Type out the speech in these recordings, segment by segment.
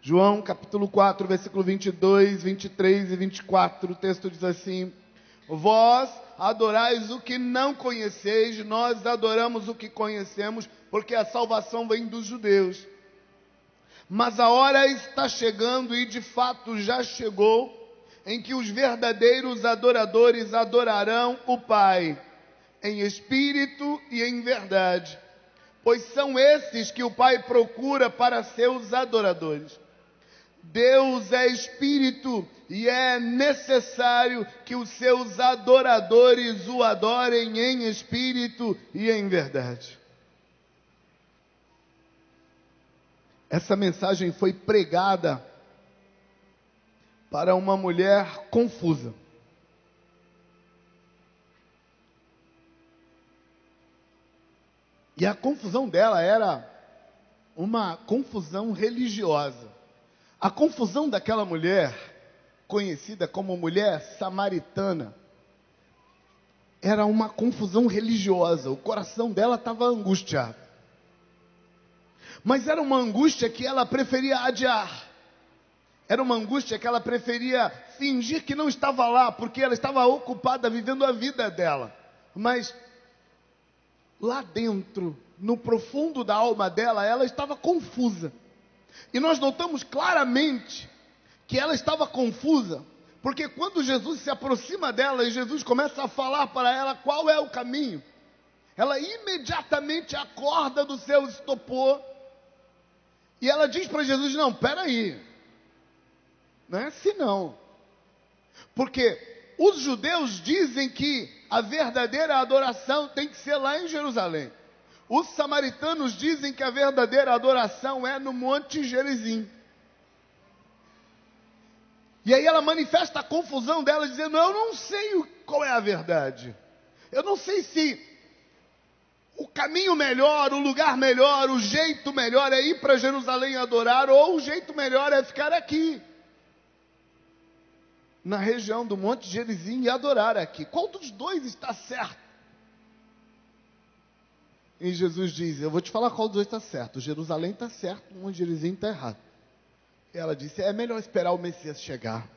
João capítulo 4, versículo 22, 23 e 24, o texto diz assim: vós adorais o que não conheceis, nós adoramos o que conhecemos, porque a salvação vem dos judeus. Mas a hora está chegando, e de fato já chegou, em que os verdadeiros adoradores adorarão o Pai, em espírito e em verdade, pois são esses que o Pai procura para seus adoradores. Deus é espírito e é necessário que os seus adoradores o adorem em espírito e em verdade. Essa mensagem foi pregada para uma mulher confusa. E a confusão dela era uma confusão religiosa. A confusão daquela mulher, conhecida como mulher samaritana, era uma confusão religiosa. O coração dela estava angustiado. Mas era uma angústia que ela preferia adiar. Era uma angústia que ela preferia fingir que não estava lá, porque ela estava ocupada vivendo a vida dela. Mas lá dentro, no profundo da alma dela, ela estava confusa. E nós notamos claramente que ela estava confusa, porque quando Jesus se aproxima dela e Jesus começa a falar para ela qual é o caminho, ela imediatamente acorda do seu estopor e ela diz para Jesus: não, peraí, não é assim não, porque os judeus dizem que a verdadeira adoração tem que ser lá em Jerusalém. Os samaritanos dizem que a verdadeira adoração é no Monte Gerizim. E aí ela manifesta a confusão dela, dizendo: eu não sei qual é a verdade. Eu não sei se o caminho melhor, o lugar melhor, o jeito melhor é ir para Jerusalém adorar, ou o jeito melhor é ficar aqui, na região do Monte Gerizim, e adorar aqui. Qual dos dois está certo? E Jesus diz: eu vou te falar qual dos dois está certo. Jerusalém está certo, o Monte Gerizim está errado. E ela disse: é melhor esperar o Messias chegar.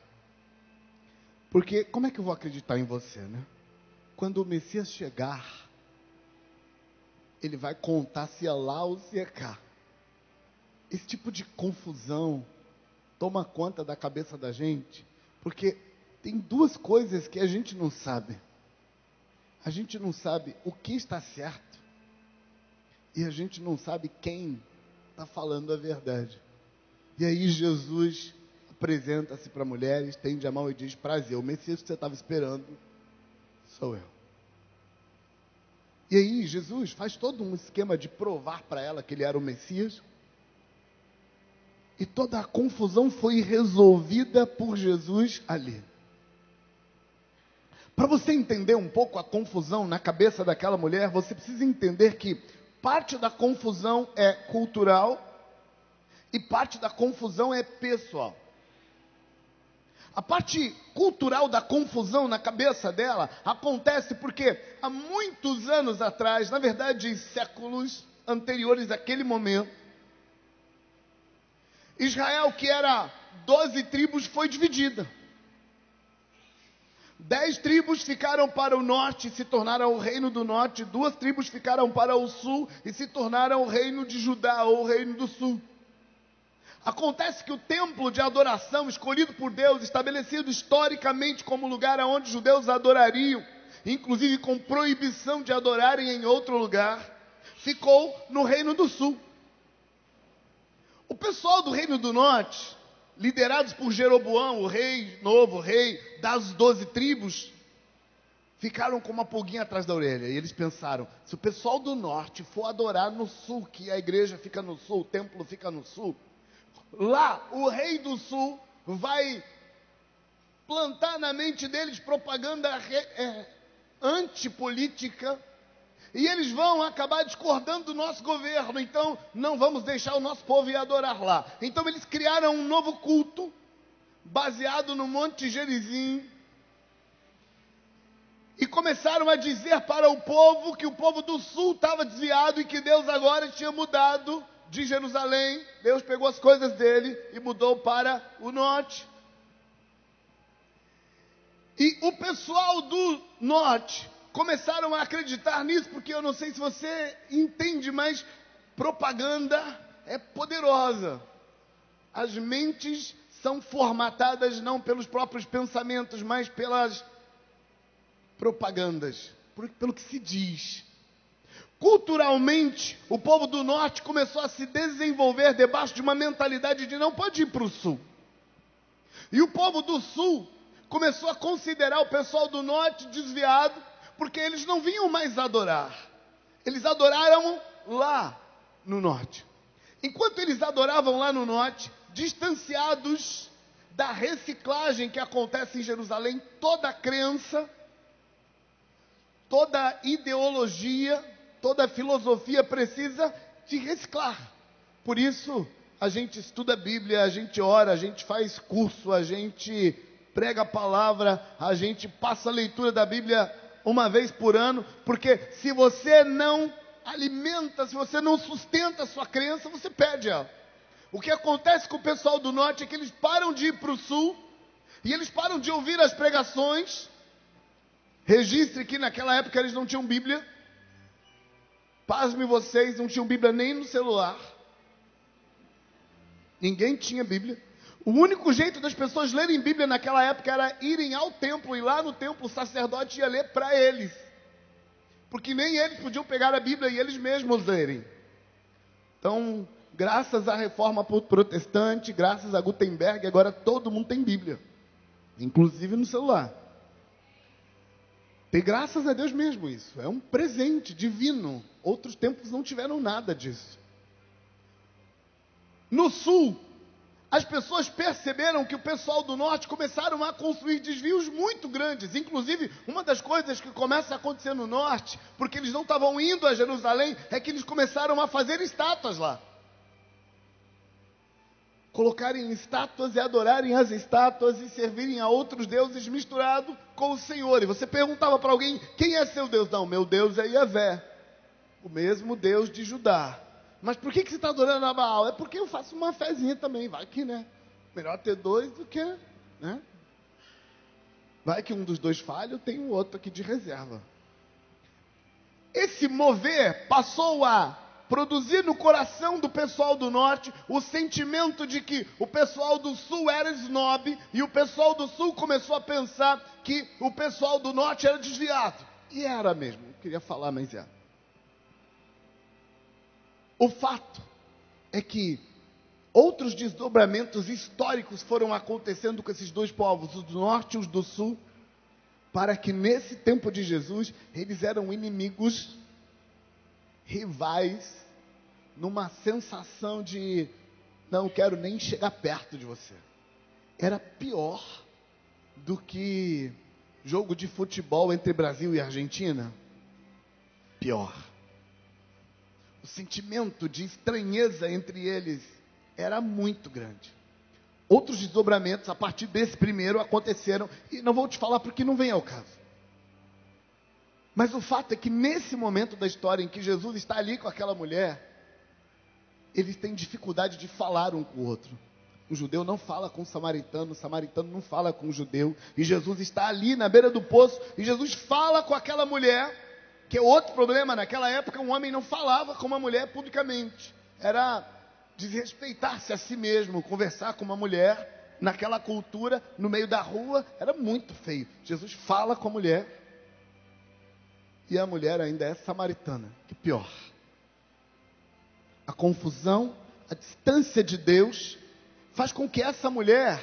Porque como é que eu vou acreditar em você, né? Quando o Messias chegar, ele vai contar se é lá ou se é cá. Esse tipo de confusão toma conta da cabeça da gente, porque tem duas coisas que a gente não sabe. A gente não sabe o que está certo, e a gente não sabe quem está falando a verdade. E aí Jesus apresenta-se para a mulher, estende a mão e diz: prazer, o Messias que você estava esperando sou eu. E aí Jesus faz todo um esquema de provar para ela que ele era o Messias. E toda a confusão foi resolvida por Jesus ali. Para você entender um pouco a confusão na cabeça daquela mulher, você precisa entender que parte da confusão é cultural e parte da confusão é pessoal. A parte cultural da confusão na cabeça dela acontece porque há muitos anos atrás, na verdade séculos anteriores àquele momento, Israel, que era 12 tribos, foi dividida. 10 tribos ficaram para o norte e se tornaram o reino do norte. 2 tribos ficaram para o sul e se tornaram o reino de Judá, ou o reino do sul. Acontece que o templo de adoração escolhido por Deus, estabelecido historicamente como lugar onde os judeus adorariam, inclusive com proibição de adorarem em outro lugar, ficou no reino do sul. O pessoal do reino do norte, liderados por Jeroboão, o rei novo, o rei das 12 tribos, ficaram com uma pulguinha atrás da orelha. E eles pensaram: se o pessoal do norte for adorar no sul, que a igreja fica no sul, o templo fica no sul, lá o rei do sul vai plantar na mente deles propaganda antipolítica, e eles vão acabar discordando do nosso governo. Então não vamos deixar o nosso povo ir adorar lá. Então eles criaram um novo culto baseado no Monte Gerizim e começaram a dizer para o povo que o povo do sul estava desviado e que Deus agora tinha mudado de Jerusalém, Deus pegou as coisas dele e mudou para o norte. E o pessoal do norte começaram a acreditar nisso, porque eu não sei se você entende, mas propaganda é poderosa. As mentes são formatadas não pelos próprios pensamentos, mas pelas propagandas, pelo que se diz. Culturalmente, o povo do norte começou a se desenvolver debaixo de uma mentalidade de não pode ir para o sul. E o povo do sul começou a considerar o pessoal do norte desviado, porque eles não vinham mais adorar. Eles adoraram lá no norte. Enquanto eles adoravam lá no norte, distanciados da reciclagem que acontece em Jerusalém, toda crença, toda ideologia, toda filosofia precisa de reciclar. Por isso, a gente estuda a Bíblia, a gente ora, a gente faz curso, a gente prega a palavra, a gente passa a leitura da Bíblia uma vez por ano, porque se você não alimenta, se você não sustenta a sua crença, você perde ela. O que acontece com o pessoal do norte é que eles param de ir para o sul, e eles param de ouvir as pregações. Registre que naquela época eles não tinham Bíblia. Pasme vocês, não tinham Bíblia nem no celular. Ninguém tinha Bíblia. O único jeito das pessoas lerem Bíblia naquela época era irem ao templo, e lá no templo o sacerdote ia ler para eles. Porque nem eles podiam pegar a Bíblia e eles mesmos lerem. Então, graças à reforma protestante, graças a Gutenberg, agora todo mundo tem Bíblia. Inclusive no celular. Tem graças a Deus mesmo isso. É um presente divino. Outros tempos não tiveram nada disso. No sul, as pessoas perceberam que o pessoal do norte começaram a construir desvios muito grandes. Inclusive, uma das coisas que começa a acontecer no norte, porque eles não estavam indo a Jerusalém, é que eles começaram a fazer estátuas lá. Colocarem estátuas e adorarem as estátuas e servirem a outros deuses misturado com o Senhor. E você perguntava para alguém, quem é seu Deus? Não, meu Deus é Yahvé, o mesmo Deus de Judá. Mas por que você está adorando a Baal? É porque eu faço uma fezinha também, vai que, né? Melhor ter dois do que, né? Vai que um dos dois falha, eu tenho outro aqui de reserva. Esse mover passou a produzir no coração do pessoal do norte o sentimento de que o pessoal do sul era snob, e o pessoal do sul começou a pensar que o pessoal do norte era desviado. E era mesmo, eu queria falar, mas é. O fato é que outros desdobramentos históricos foram acontecendo com esses dois povos, os do norte e os do sul, para que nesse tempo de Jesus, eles eram inimigos, rivais, numa sensação de não quero nem chegar perto de você. Era pior do que jogo de futebol entre Brasil e Argentina. Pior. O sentimento de estranheza entre eles era muito grande. Outros desdobramentos a partir desse primeiro aconteceram, e não vou te falar porque não vem ao caso. Mas o fato é que nesse momento da história em que Jesus está ali com aquela mulher, eles têm dificuldade de falar um com o outro. O judeu não fala com o samaritano não fala com o judeu, e Jesus está ali na beira do poço, e Jesus fala com aquela mulher, que é outro problema. Naquela época um homem não falava com uma mulher publicamente, era desrespeitar-se a si mesmo. Conversar com uma mulher naquela cultura, no meio da rua, era muito feio. Jesus fala com a mulher, e a mulher ainda é samaritana, que pior. A confusão, a distância de Deus, faz com que essa mulher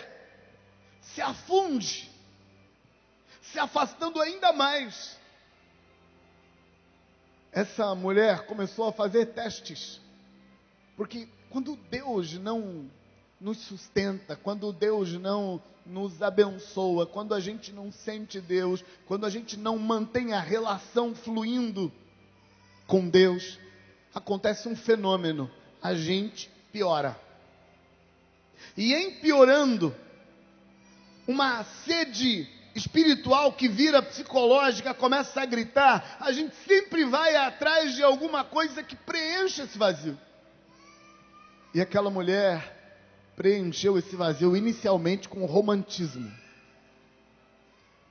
se afunde, se afastando ainda mais. Essa mulher começou a fazer testes, porque quando Deus não nos sustenta, quando Deus não nos abençoa, quando a gente não sente Deus, quando a gente não mantém a relação fluindo com Deus, acontece um fenômeno, a gente piora. E em piorando, uma sede espiritual que vira psicológica começa a gritar, a gente sempre vai atrás de alguma coisa que preencha esse vazio. E aquela mulher preencheu esse vazio inicialmente com romantismo.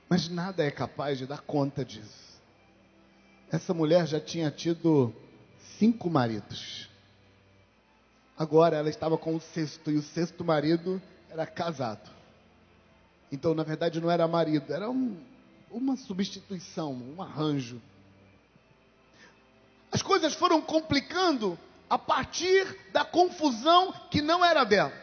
Mas nada é capaz de dar conta disso. Essa mulher já tinha tido 5 maridos. Agora ela estava com o 6º, e o 6º marido era casado. Então, na verdade, não era marido, era uma substituição, um arranjo. As coisas foram complicando a partir da confusão que não era dela.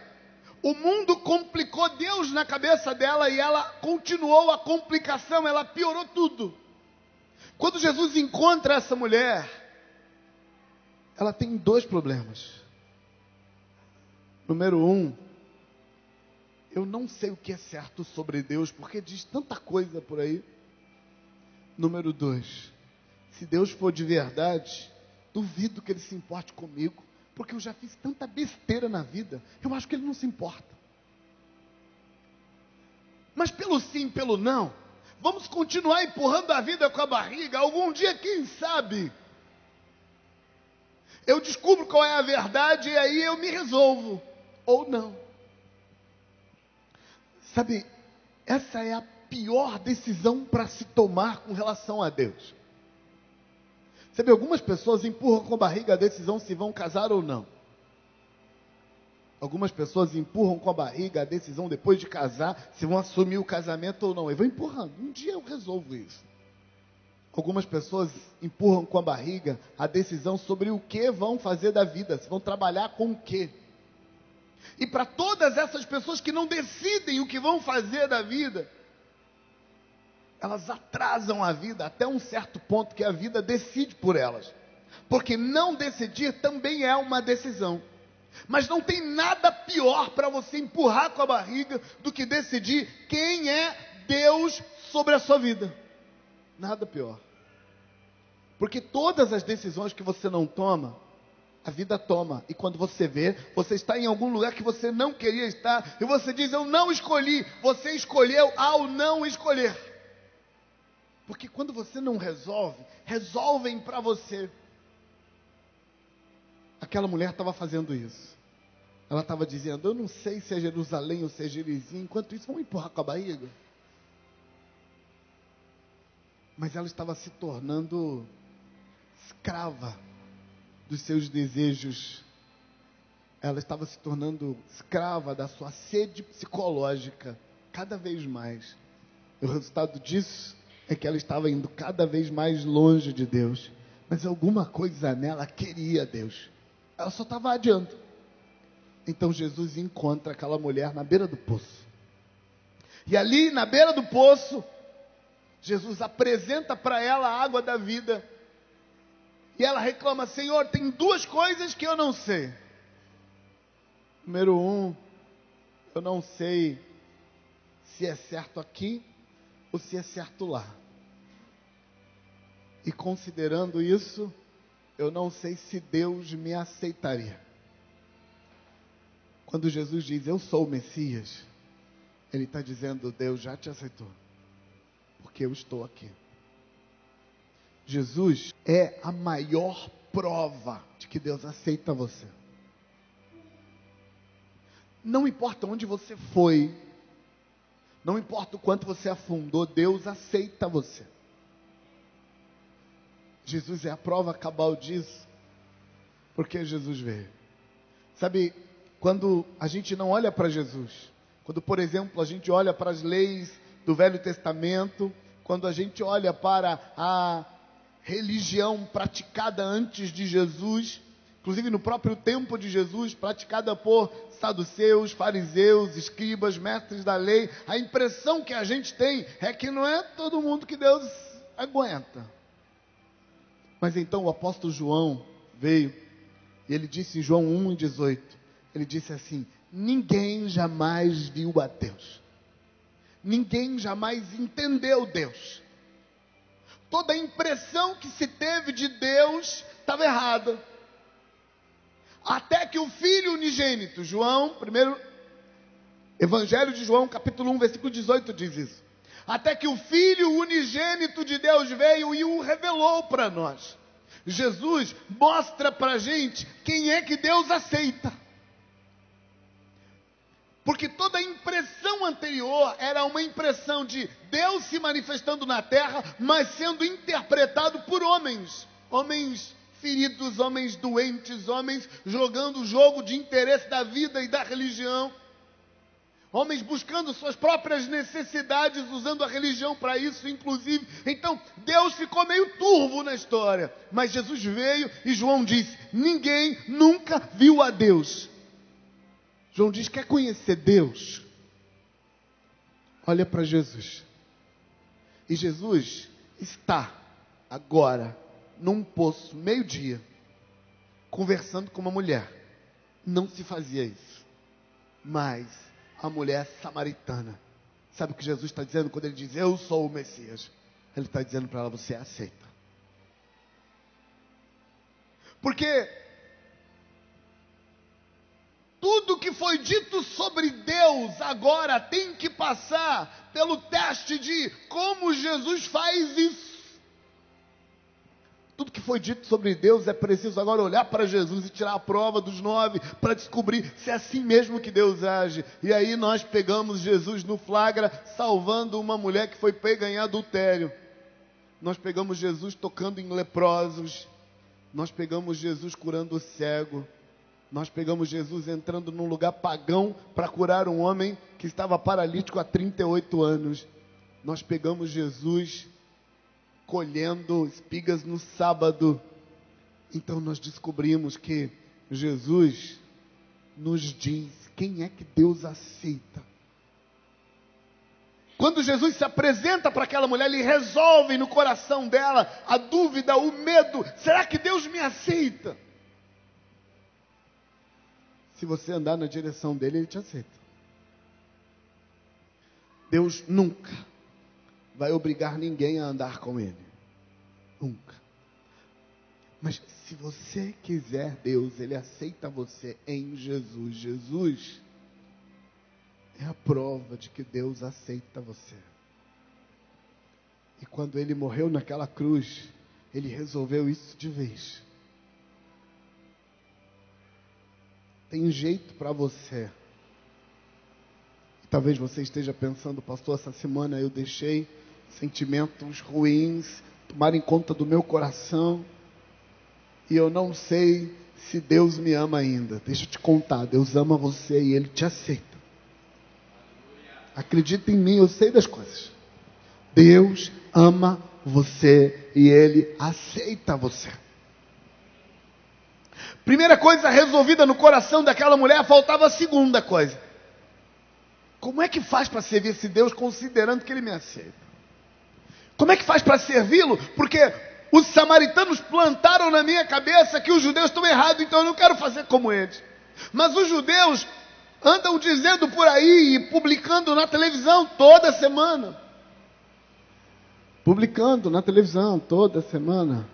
O mundo complicou Deus na cabeça dela e ela continuou a complicação, ela piorou tudo. Quando Jesus encontra essa mulher, ela tem 2 problemas. Número 1, eu não sei o que é certo sobre Deus, porque diz tanta coisa por aí. Número 2, se Deus for de verdade, duvido que Ele se importe comigo, porque eu já fiz tanta besteira na vida, eu acho que Ele não se importa. Mas pelo sim, pelo não, vamos continuar empurrando a vida com a barriga. Algum dia, quem sabe, eu descubro qual é a verdade e aí eu me resolvo, ou não. Sabe, essa é a pior decisão para se tomar com relação a Deus. Sabe, algumas pessoas empurram com a barriga a decisão se vão casar ou não. Algumas pessoas empurram com a barriga a decisão depois de casar, se vão assumir o casamento ou não. Eu vou empurrando, um dia eu resolvo isso. Algumas pessoas empurram com a barriga a decisão sobre o que vão fazer da vida, se vão trabalhar com o quê. E para todas essas pessoas que não decidem o que vão fazer da vida, elas atrasam a vida até um certo ponto que a vida decide por elas. Porque não decidir também é uma decisão. Mas não tem nada pior para você empurrar com a barriga do que decidir quem é Deus sobre a sua vida. Nada pior. Porque todas as decisões que você não toma, a vida toma. E quando você vê, você está em algum lugar que você não queria estar. E você diz, eu não escolhi. Você escolheu ao não escolher. Porque quando você não resolve, resolvem para você. Aquela mulher estava fazendo isso. Ela estava dizendo, eu não sei se é Jerusalém ou se é Gerizim. Enquanto isso, vamos empurrar com a barriga. Mas ela estava se tornando escrava dos seus desejos. Ela estava se tornando escrava da sua sede psicológica, cada vez mais. O resultado disso é que ela estava indo cada vez mais longe de Deus. Mas alguma coisa nela queria Deus. Ela só estava adiando. Então Jesus encontra aquela mulher na beira do poço. E ali na beira do poço, Jesus apresenta para ela a água da vida. E ela reclama, Senhor, tem 2 coisas que eu não sei. Número 1, eu não sei se é certo aqui ou se é certo lá. E considerando isso, eu não sei se Deus me aceitaria. Quando Jesus diz, eu sou o Messias, Ele está dizendo, Deus já te aceitou, porque eu estou aqui. Jesus é a maior prova de que Deus aceita você. Não importa onde você foi, não importa o quanto você afundou, Deus aceita você. Jesus é a prova cabal disso, porque Jesus veio. Sabe, quando a gente não olha para Jesus, quando, por exemplo, a gente olha para as leis do Velho Testamento, quando a gente olha para a religião praticada antes de Jesus, inclusive no próprio tempo de Jesus, praticada por saduceus, fariseus, escribas, mestres da lei, a impressão que a gente tem é que não é todo mundo que Deus aguenta. Mas então o apóstolo João veio e ele disse em João 1,18, ele disse assim, ninguém jamais viu a Deus, ninguém jamais entendeu Deus. Toda a impressão que se teve de Deus estava errada. Até que o Filho unigênito, primeiro Evangelho de João, capítulo 1, versículo 18 diz isso. Até que o Filho unigênito de Deus veio e o revelou para nós. Jesus mostra para a gente quem é que Deus aceita. Porque toda a impressão anterior era uma impressão de Deus se manifestando na terra, mas sendo interpretado por homens. Homens feridos, homens doentes, homens jogando o jogo de interesse da vida e da religião. Homens buscando suas próprias necessidades, usando a religião para isso, inclusive. Então, Deus ficou meio turvo na história. Mas Jesus veio e João disse: ninguém nunca viu a Deus. João diz: quer conhecer Deus? Olha para Jesus. E Jesus está agora num poço, meio-dia, conversando com uma mulher. Não se fazia isso. Mas a mulher samaritana, sabe o que Jesus está dizendo quando ele diz: eu sou o Messias? Ele está dizendo para ela: você aceita. Porque tudo que foi dito sobre Deus agora tem que passar pelo teste de como Jesus faz isso. Tudo que foi dito sobre Deus é preciso agora olhar para Jesus e tirar a prova dos 9 para descobrir se é assim mesmo que Deus age. E aí nós pegamos Jesus no flagra, salvando uma mulher que foi pega em adultério. Nós pegamos Jesus tocando em leprosos. Nós pegamos Jesus curando o cego. Nós pegamos Jesus entrando num lugar pagão para curar um homem que estava paralítico há 38 anos. Nós pegamos Jesus colhendo espigas no sábado. Então nós descobrimos que Jesus nos diz quem é que Deus aceita. Quando Jesus se apresenta para aquela mulher, ele resolve no coração dela a dúvida, o medo: será que Deus me aceita? Se você andar na direção dele, ele te aceita. Deus nunca vai obrigar ninguém a andar com ele. Nunca. Mas se você quiser Deus, ele aceita você em Jesus. Jesus é a prova de que Deus aceita você. E quando ele morreu naquela cruz, ele resolveu isso de vez. Tem jeito para você. Talvez você esteja pensando: pastor, essa semana eu deixei sentimentos ruins tomarem conta do meu coração e eu não sei se Deus me ama ainda. Deixa eu te contar: Deus ama você e Ele te aceita. Acredita em mim, eu sei das coisas. Deus ama você e Ele aceita você. Primeira coisa resolvida no coração daquela mulher, faltava a segunda coisa. Como é que faz para servir esse Deus considerando que Ele me aceita? Como é que faz para servi-lo? Porque os samaritanos plantaram na minha cabeça que os judeus estão errados, então eu não quero fazer como eles. Mas os judeus andam dizendo por aí e publicando na televisão toda semana. Publicando na televisão toda semana.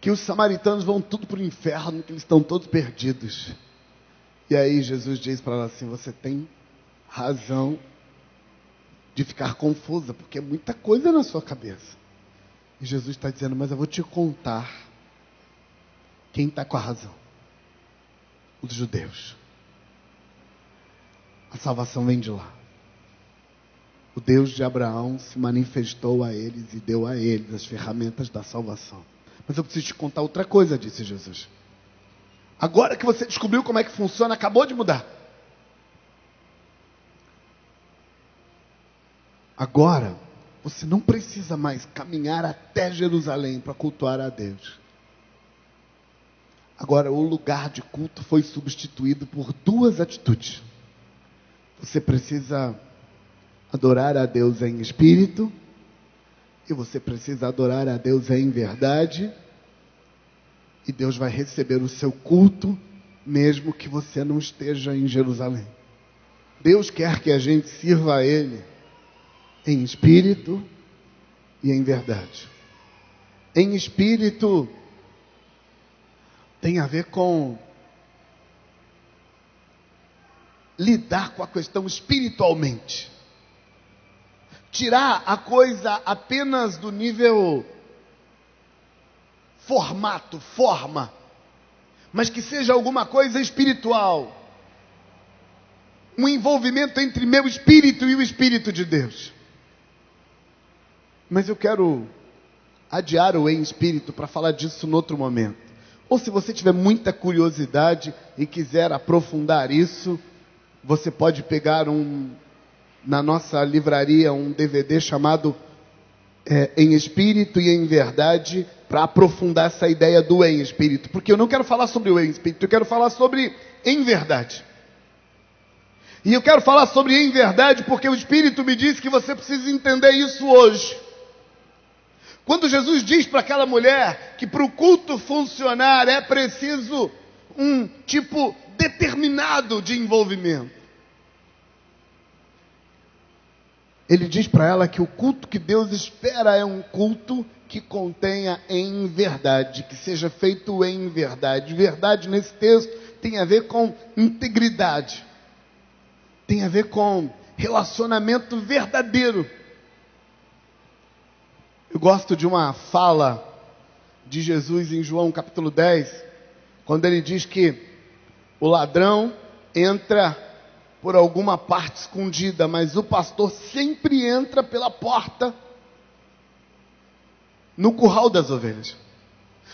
Que os samaritanos vão tudo para o inferno, que eles estão todos perdidos. E aí Jesus diz para ela assim: você tem razão de ficar confusa, porque é muita coisa na sua cabeça. E Jesus está dizendo: mas eu vou te contar quem está com a razão. Os judeus. A salvação vem de lá. O Deus de Abraão se manifestou a eles e deu a eles as ferramentas da salvação. Mas eu preciso te contar outra coisa, disse Jesus. Agora que você descobriu como é que funciona, acabou de mudar. Agora, você não precisa mais caminhar até Jerusalém para cultuar a Deus. Agora, o lugar de culto foi substituído por duas atitudes. Você precisa adorar a Deus em espírito, e você precisa adorar a Deus em verdade, e Deus vai receber o seu culto, mesmo que você não esteja em Jerusalém. Deus quer que a gente sirva a Ele em espírito e em verdade. Em espírito tem a ver com lidar com a questão espiritualmente. Tirar a coisa apenas do nível formato, forma, mas que seja alguma coisa espiritual. Um envolvimento entre meu espírito e o Espírito de Deus. Mas eu quero adiar o em espírito para falar disso em outro momento. Ou se você tiver muita curiosidade e quiser aprofundar isso, você pode pegar na nossa livraria um DVD chamado Em Espírito e em Verdade, para aprofundar essa ideia do em espírito. Porque eu não quero falar sobre o em espírito, eu quero falar sobre em verdade. E eu quero falar sobre em verdade porque o Espírito me disse que você precisa entender isso hoje. Quando Jesus diz para aquela mulher que para o culto funcionar é preciso um tipo determinado de envolvimento. Ele diz para ela que o culto que Deus espera é um culto que contenha em verdade, que seja feito em verdade. Verdade nesse texto tem a ver com integridade. Tem a ver com relacionamento verdadeiro. Eu gosto de uma fala de Jesus em João capítulo 10, quando ele diz que o ladrão entra por alguma parte escondida, mas o pastor sempre entra pela porta no curral das ovelhas.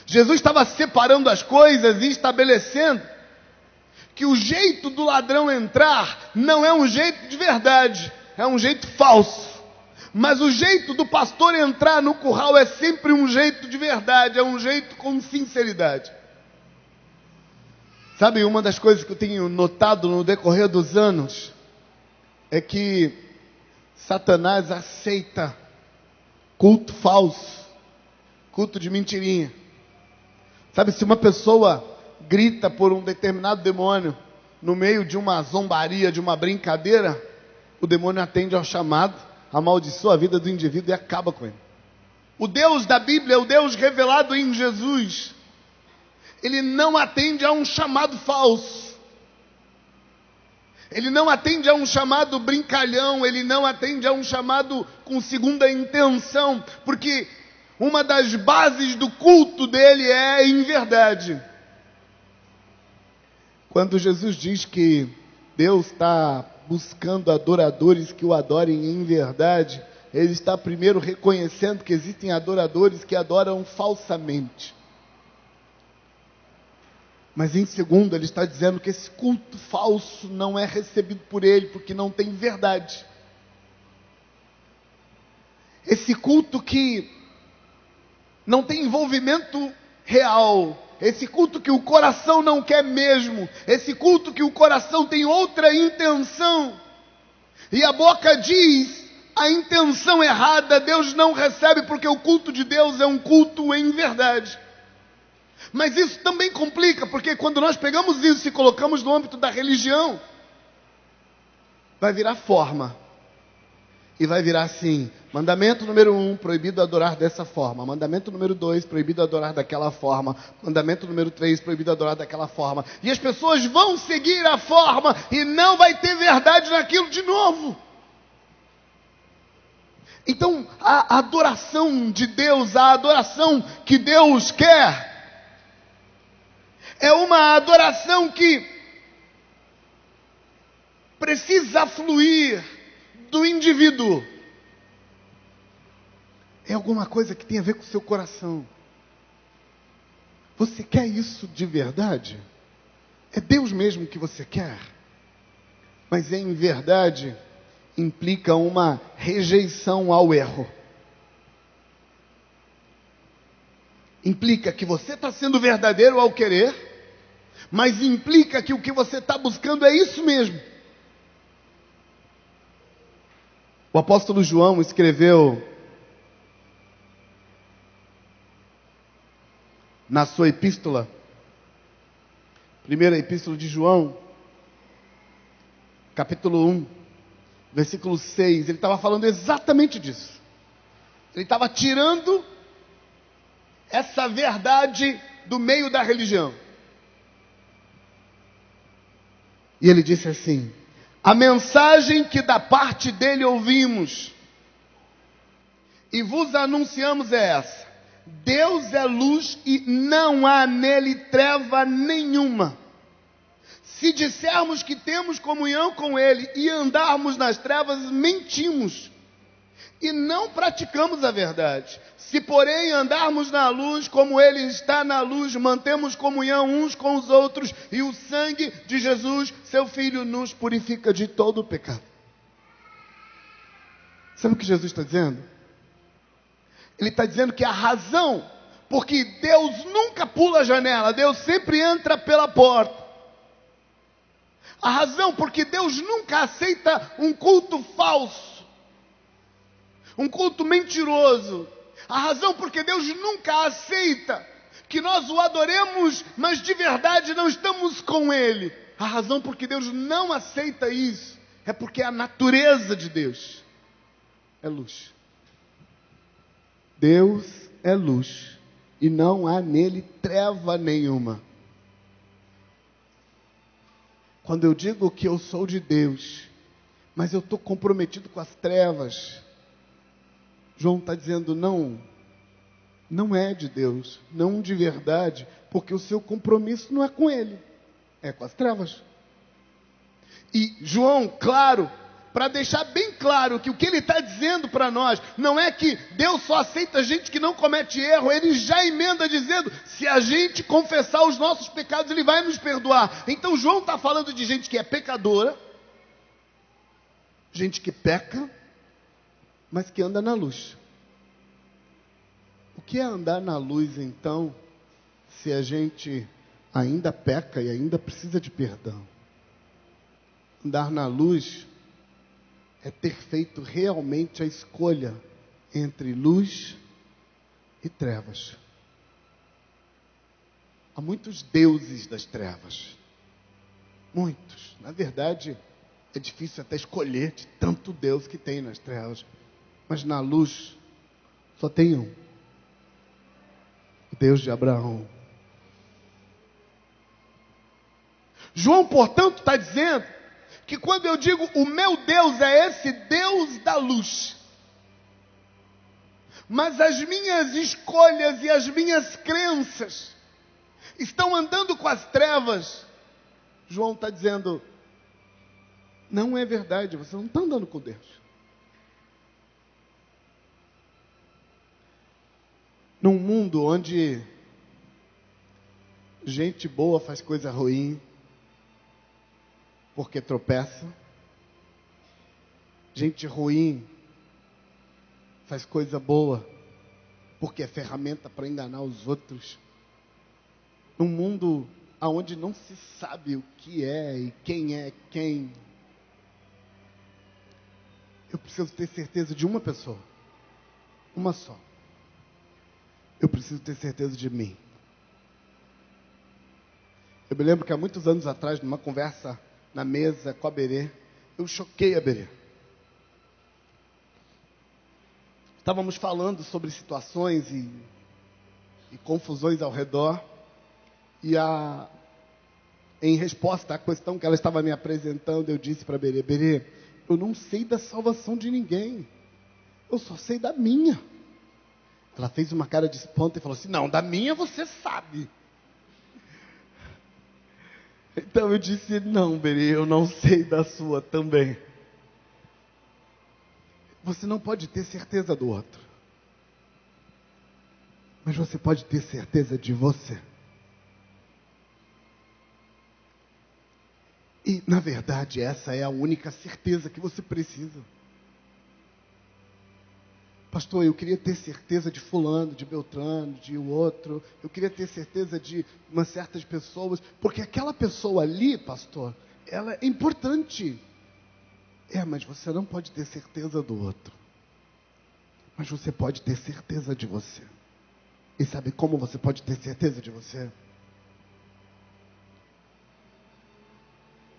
Jesus estava separando as coisas e estabelecendo que o jeito do ladrão entrar não é um jeito de verdade, é um jeito falso. Mas o jeito do pastor entrar no curral é sempre um jeito de verdade, é um jeito com sinceridade. Sabe, uma das coisas que eu tenho notado no decorrer dos anos é que Satanás aceita culto falso, culto de mentirinha. Sabe, se uma pessoa grita por um determinado demônio no meio de uma zombaria, de uma brincadeira, o demônio atende ao chamado, amaldiçoa a vida do indivíduo e acaba com ele. O Deus da Bíblia, o Deus revelado em Jesus, ele não atende a um chamado falso. Ele não atende a um chamado brincalhão, ele não atende a um chamado com segunda intenção, porque uma das bases do culto dele é em verdade. Quando Jesus diz que Deus está buscando adoradores que o adorem em verdade, ele está primeiro reconhecendo que existem adoradores que adoram falsamente. Mas em segundo, ele está dizendo que esse culto falso não é recebido por ele, porque não tem verdade. Esse culto que não tem envolvimento real, esse culto que o coração não quer mesmo, esse culto que o coração tem outra intenção, e a boca diz a intenção errada, Deus não recebe, porque o culto de Deus é um culto em verdade. Mas isso também complica, porque quando nós pegamos isso e colocamos no âmbito da religião, vai virar forma. E vai virar assim: mandamento número 1, proibido adorar dessa forma. Mandamento número 2, proibido adorar daquela forma. Mandamento número 3, proibido adorar daquela forma. E as pessoas vão seguir a forma e não vai ter verdade naquilo de novo. Então, a adoração de Deus, a adoração que Deus quer, é uma adoração que precisa fluir do indivíduo. É alguma coisa que tem a ver com o seu coração. Você quer isso de verdade? É Deus mesmo que você quer? Mas em verdade implica uma rejeição ao erro. Implica que você está sendo verdadeiro ao querer, mas implica que o que você está buscando é isso mesmo. O apóstolo João escreveu na sua epístola, primeira epístola de João, capítulo 1, versículo 6, ele estava falando exatamente disso. Ele estava tirando essa verdade do meio da religião. E ele disse assim: a mensagem que da parte dele ouvimos e vos anunciamos é essa: Deus é luz e não há nele treva nenhuma. Se dissermos que temos comunhão com Ele e andarmos nas trevas, mentimos e não praticamos a verdade. Se, porém, andarmos na luz, como Ele está na luz, mantemos comunhão uns com os outros, e o sangue de Jesus, seu Filho, nos purifica de todo o pecado. Sabe o que Jesus está dizendo? Ele está dizendo que a razão, porque Deus nunca pula a janela, Deus sempre entra pela porta. A razão porque Deus nunca aceita um culto falso, um culto mentiroso. A razão porque Deus nunca aceita que nós o adoremos, mas de verdade não estamos com Ele. A razão porque Deus não aceita isso é porque a natureza de Deus é luz. Deus é luz e não há nele treva nenhuma. Quando eu digo que eu sou de Deus, mas eu estou comprometido com as trevas, João está dizendo não é de Deus, não de verdade, porque o seu compromisso não é com Ele, é com as trevas. E João, claro, para deixar bem claro que o que ele está dizendo para nós não é que Deus só aceita gente que não comete erro, ele já emenda dizendo, se a gente confessar os nossos pecados, ele vai nos perdoar. Então João está falando de gente que é pecadora, gente que peca, mas que anda na luz. O que é andar na luz então, se a gente ainda peca e ainda precisa de perdão? Andar na luz é ter feito realmente a escolha entre luz e trevas. Há muitos deuses das trevas. Muitos. Na verdade, é difícil até escolher de tanto Deus que tem nas trevas. Mas na luz, só tem um. O Deus de Abraão. João, portanto, está dizendo que quando eu digo o meu Deus é esse Deus da luz, mas as minhas escolhas e as minhas crenças estão andando com as trevas, João está dizendo, não é verdade, você não está andando com Deus. Num mundo onde gente boa faz coisa ruim, porque tropeça. Gente ruim faz coisa boa, porque é ferramenta para enganar os outros. Num mundo onde não se sabe o que é e quem é quem, eu preciso ter certeza de uma pessoa. Uma só. Eu preciso ter certeza de mim. Eu me lembro que há muitos anos atrás, numa conversa na mesa com a Berê, eu choquei a Berê. Estávamos falando sobre situações e confusões ao redor, e em resposta à questão que ela estava me apresentando, eu disse para a Berê, Berê, eu não sei da salvação de ninguém, eu só sei da minha. Ela fez uma cara de espanto e falou assim, não, da minha você sabe. Então eu disse, não, Berê, eu não sei da sua também. Você não pode ter certeza do outro, mas você pode ter certeza de você. E, na verdade, essa é a única certeza que você precisa. Pastor, eu queria ter certeza de fulano, de Beltrano, de outro. Eu queria ter certeza de umas certas pessoas. Porque aquela pessoa ali, pastor, ela é importante. Mas você não pode ter certeza do outro. Mas você pode ter certeza de você. E sabe como você pode ter certeza de você?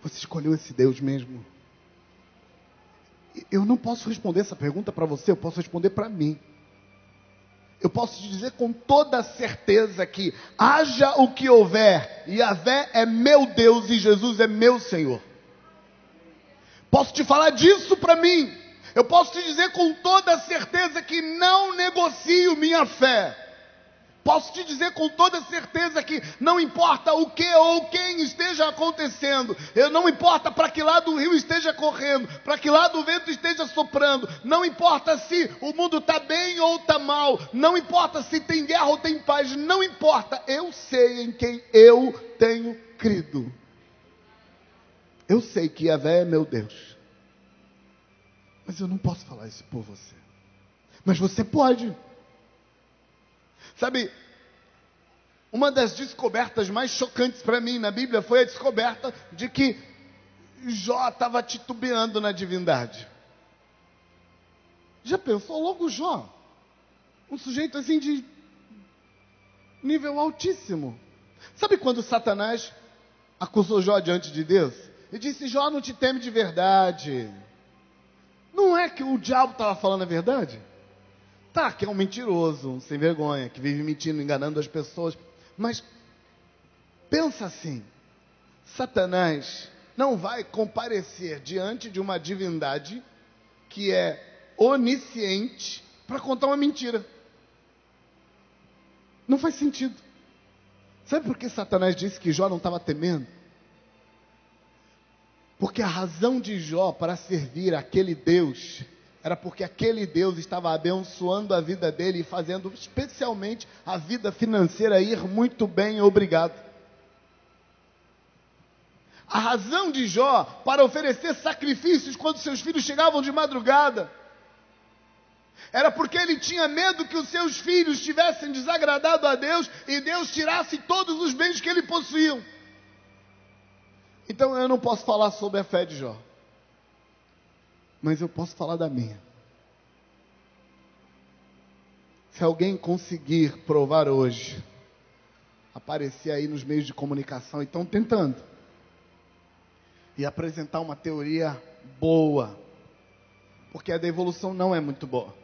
Você escolheu esse Deus mesmo? Eu não posso responder essa pergunta para você, eu posso responder para mim. Eu posso te dizer com toda certeza que haja o que houver, Yahvé é meu Deus e Jesus é meu Senhor. Posso te falar disso para mim. Eu posso te dizer com toda certeza que não negocio minha fé. Posso te dizer com toda certeza que não importa o que ou quem esteja acontecendo, não importa para que lado o rio esteja correndo, para que lado o vento esteja soprando, não importa se o mundo está bem ou está mal, não importa se tem guerra ou tem paz, não importa, eu sei em quem eu tenho crido. Eu sei que Yahvé é meu Deus, mas eu não posso falar isso por você. Mas você pode. Sabe, uma das descobertas mais chocantes para mim na Bíblia foi a descoberta de que Jó estava titubeando na divindade. Já pensou logo Jó? Um sujeito assim de nível altíssimo. Sabe quando Satanás acusou Jó diante de Deus? E disse, Jó não te teme de verdade. Não é que o diabo estava falando a verdade? Tá, que é um mentiroso, um sem vergonha, que vive mentindo, enganando as pessoas. Mas pensa assim, Satanás não vai comparecer diante de uma divindade que é onisciente para contar uma mentira. Não faz sentido. Sabe por que Satanás disse que Jó não estava temendo? Porque a razão de Jó para servir aquele Deus era porque aquele Deus estava abençoando a vida dele e fazendo especialmente a vida financeira ir muito bem, obrigado. A razão de Jó para oferecer sacrifícios quando seus filhos chegavam de madrugada era porque ele tinha medo que os seus filhos tivessem desagradado a Deus e Deus tirasse todos os bens que ele possuía. Então eu não posso falar sobre a fé de Jó, mas eu posso falar da minha. Se alguém conseguir provar hoje, aparecer aí nos meios de comunicação e estão tentando, e apresentar uma teoria boa, porque a da evolução não é muito boa,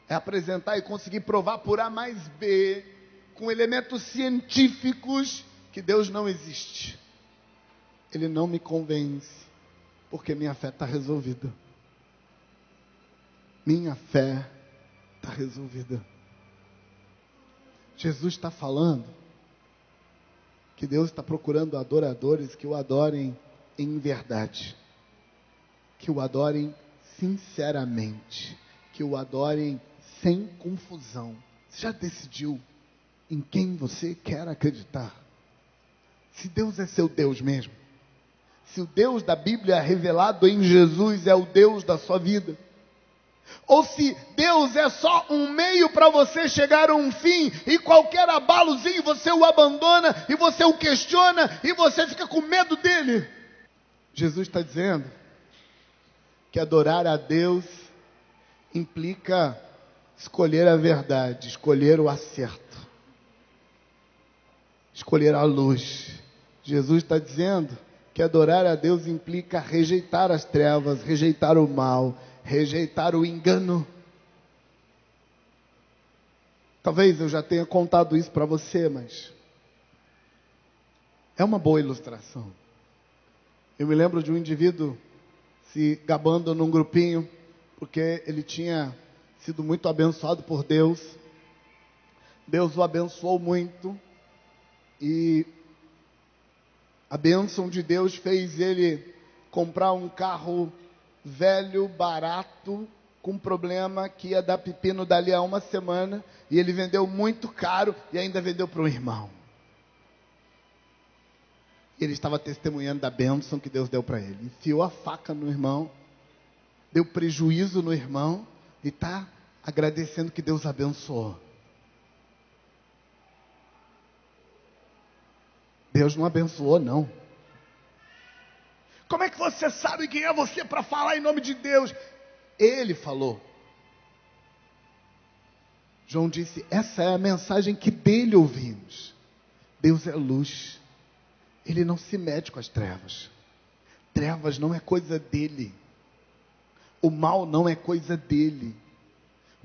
é apresentar e conseguir provar por A mais B, com elementos científicos, que Deus não existe. Ele não me convence, porque minha fé está resolvida. Minha fé está resolvida. Jesus está falando que Deus está procurando adoradores que o adorem em verdade, que o adorem sinceramente, que o adorem sem confusão. Você já decidiu em quem você quer acreditar? Se Deus é seu Deus mesmo, se o Deus da Bíblia revelado em Jesus é o Deus da sua vida, ou se Deus é só um meio para você chegar a um fim, e qualquer abalozinho você o abandona, e você o questiona, e você fica com medo dele. Jesus está dizendo que adorar a Deus implica escolher a verdade, escolher o acerto, escolher a luz. Jesus está dizendo que adorar a Deus implica rejeitar as trevas, rejeitar o mal, rejeitar o engano. Talvez eu já tenha contado isso para você, mas é uma boa ilustração. Eu me lembro de um indivíduo se gabando num grupinho, porque ele tinha sido muito abençoado por Deus. Deus o abençoou muito, e a bênção de Deus fez ele comprar um carro velho, barato, com problema que ia dar pepino dali a uma semana, e ele vendeu muito caro e ainda vendeu para um irmão. Ele estava testemunhando da bênção que Deus deu para ele. Enfiou a faca no irmão, deu prejuízo no irmão e está agradecendo que Deus abençoou. Deus não abençoou, não. Como é que você sabe quem é você para falar em nome de Deus? Ele falou. João disse, essa é a mensagem que dele ouvimos. Deus é luz. Ele não se mete com as trevas. Trevas não é coisa dele. O mal não é coisa dele.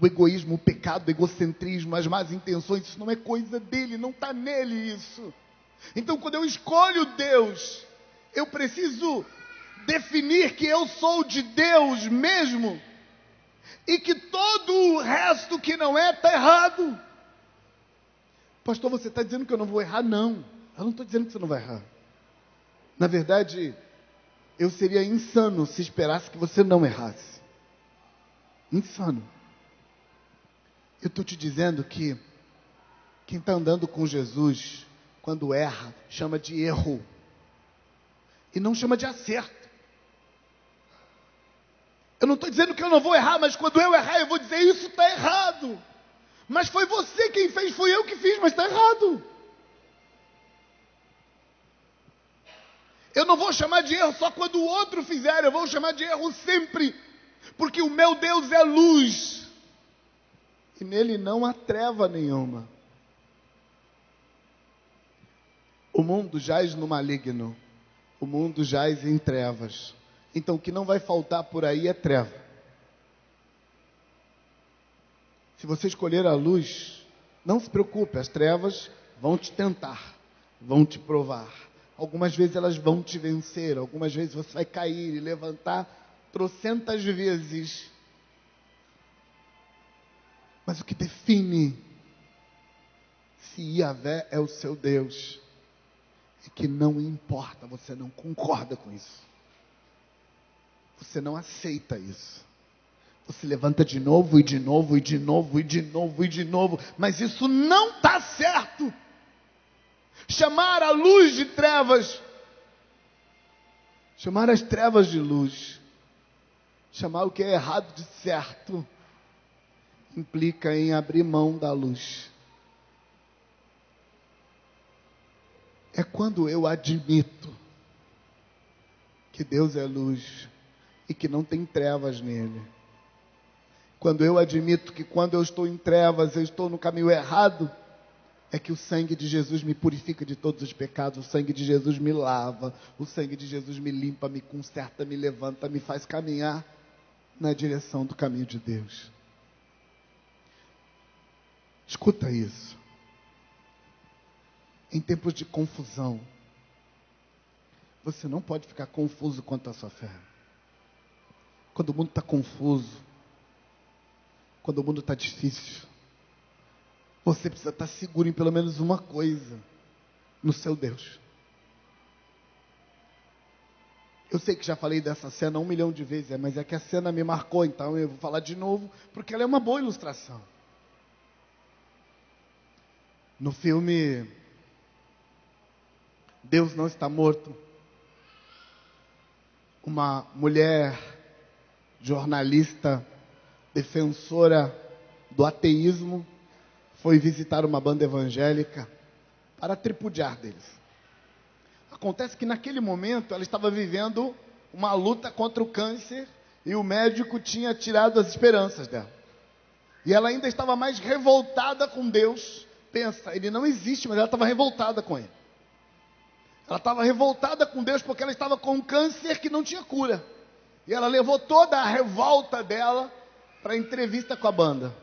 O egoísmo, o pecado, o egocentrismo, as más intenções, isso não é coisa dele, não está nele isso. Então, quando eu escolho Deus, eu preciso definir que eu sou de Deus mesmo, e que todo o resto que não é, está errado. Pastor, você está dizendo que eu não vou errar? Não, eu não estou dizendo que você não vai errar. Na verdade, eu seria insano se esperasse que você não errasse. Insano. Eu estou te dizendo que quem está andando com Jesus, quando erra, chama de erro. E não chama de acerto. Eu não estou dizendo que eu não vou errar, mas quando eu errar, eu vou dizer, isso está errado. Mas foi você quem fez, fui eu que fiz, mas está errado. Eu não vou chamar de erro só quando o outro fizer, eu vou chamar de erro sempre. Porque o meu Deus é luz. E nele não há treva nenhuma. O mundo jaz no maligno. O mundo jaz em trevas. Então o que não vai faltar por aí é treva. Se você escolher a luz, não se preocupe, as trevas vão te tentar, vão te provar. Algumas vezes elas vão te vencer, algumas vezes você vai cair e levantar trocentas vezes. Mas o que define se Yahvé é o seu Deus é que não importa, você não concorda com isso. Você não aceita isso. Você levanta de novo, e de novo, e de novo, e de novo, e de novo. Mas isso não está certo. Chamar a luz de trevas. Chamar as trevas de luz. Chamar o que é errado de certo. Implica em abrir mão da luz. É quando eu admito que Deus é luz e que não tem trevas nele. Quando eu admito que quando eu estou em trevas, eu estou no caminho errado, é que o sangue de Jesus me purifica de todos os pecados, o sangue de Jesus me lava, o sangue de Jesus me limpa, me conserta, me levanta, me faz caminhar na direção do caminho de Deus. Escuta isso. Em tempos de confusão, você não pode ficar confuso quanto à sua fé. Quando o mundo está confuso, quando o mundo está difícil, você precisa estar seguro em pelo menos uma coisa, no seu Deus. Eu sei que já falei dessa cena 1 milhão de vezes, mas é que a cena me marcou, então eu vou falar de novo, porque ela é uma boa ilustração. No filme Deus Não Está Morto, uma mulher jornalista, defensora do ateísmo, foi visitar uma banda evangélica para tripudiar deles. Acontece que naquele momento ela estava vivendo uma luta contra o câncer e o médico tinha tirado as esperanças dela. E ela ainda estava mais revoltada com Deus. Pensa, ele não existe, mas ela estava revoltada com ele. Ela estava revoltada com Deus porque ela estava com um câncer que não tinha cura. E ela levou toda a revolta dela para a entrevista com a banda.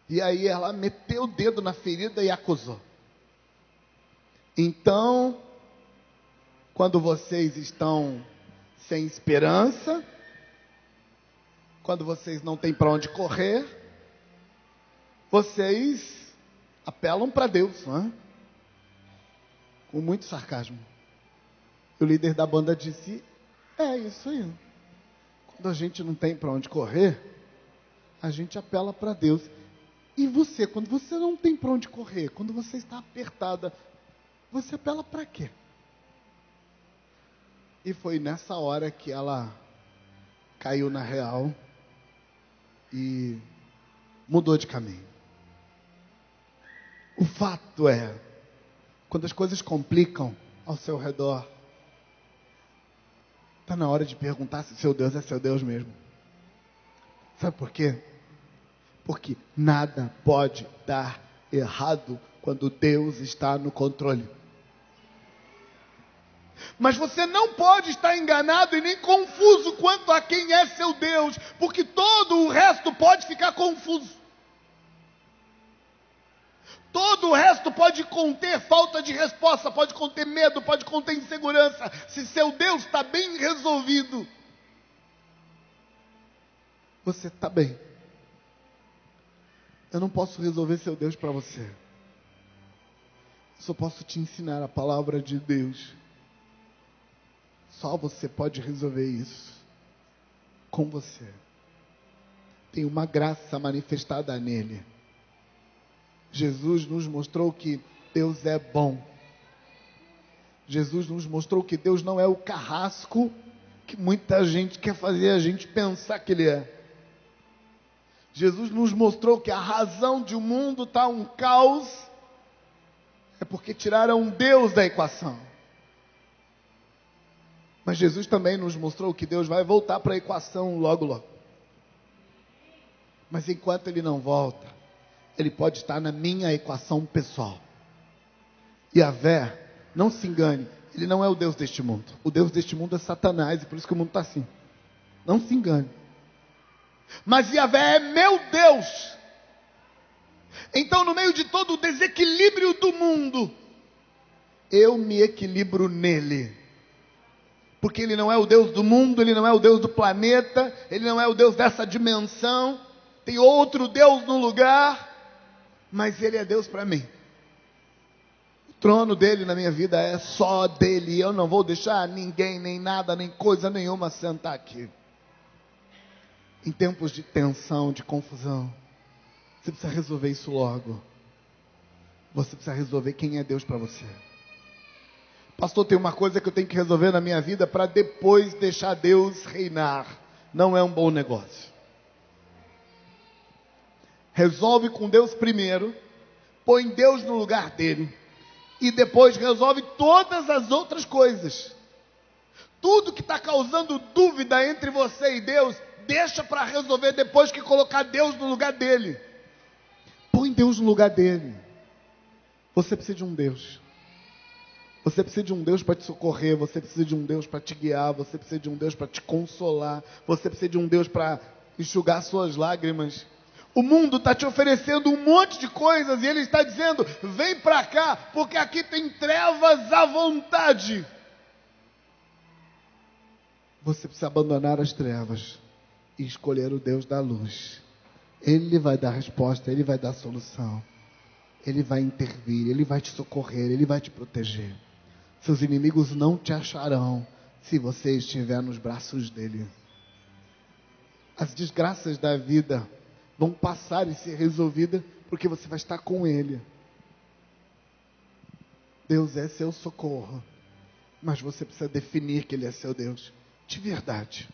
E aí ela meteu o dedo na ferida e acusou. Então, quando vocês estão sem esperança, quando vocês não têm para onde correr, vocês apelam para Deus, não é? Com muito sarcasmo. O líder da banda disse, é isso aí. Quando a gente não tem para onde correr, a gente apela para Deus. E você, quando você não tem para onde correr, quando você está apertada, você apela para quê? E foi nessa hora que ela caiu na real e mudou de caminho. O fato é, quando as coisas complicam ao seu redor, está na hora de perguntar se seu Deus é seu Deus mesmo. Sabe por quê? Porque nada pode dar errado quando Deus está no controle. Mas você não pode estar enganado e nem confuso quanto a quem é seu Deus, porque todo o resto pode ficar confuso. Todo o resto pode conter falta de resposta, pode conter medo, pode conter insegurança. Se seu Deus está bem resolvido, você está bem. Eu não posso resolver seu Deus para você. só posso te ensinar a palavra de Deus. Só você pode resolver isso com você. Tem uma graça manifestada nele. Jesus nos mostrou que Deus é bom. Jesus nos mostrou que Deus não é o carrasco que muita gente quer fazer a gente pensar que Ele é. Jesus nos mostrou que a razão de o mundo estar um caos é porque tiraram Deus da equação. Mas Jesus também nos mostrou que Deus vai voltar para a equação logo, logo. Mas enquanto Ele não volta, Ele pode estar na minha equação pessoal. Yahvé, não se engane, Ele não é o Deus deste mundo. O Deus deste mundo é Satanás, e por isso que o mundo está assim. Não se engane. Mas Yahvé é meu Deus. Então, no meio de todo o desequilíbrio do mundo, eu me equilibro nele. Porque Ele não é o Deus do mundo, Ele não é o Deus do planeta, Ele não é o Deus dessa dimensão. Tem outro Deus no lugar, mas Ele é Deus para mim. O trono dele na minha vida é só dele. Eu não vou deixar ninguém, nem nada, nem coisa nenhuma sentar aqui. Em tempos de tensão, de confusão, você precisa resolver isso logo. Você precisa resolver quem é Deus para você. Pastor, tem uma coisa que eu tenho que resolver na minha vida para depois deixar Deus reinar. Não é um bom negócio. Resolve com Deus primeiro, põe Deus no lugar dele, e depois resolve todas as outras coisas. Tudo que está causando dúvida entre você e Deus, deixa para resolver depois que colocar Deus no lugar dele. Põe Deus no lugar dele. Você precisa de um Deus. Você precisa de um Deus para te socorrer, você precisa de um Deus para te guiar, você precisa de um Deus para te consolar, você precisa de um Deus para enxugar suas lágrimas. O mundo está te oferecendo um monte de coisas e Ele está dizendo, vem para cá, porque aqui tem trevas à vontade. Você precisa abandonar as trevas e escolher o Deus da luz. Ele vai dar resposta, Ele vai dar solução. Ele vai intervir, Ele vai te socorrer, Ele vai te proteger. Seus inimigos não te acharão se você estiver nos braços dEle. As desgraças da vida vão passar e ser resolvidas porque você vai estar com Ele. Deus é seu socorro, mas você precisa definir que Ele é seu Deus de verdade.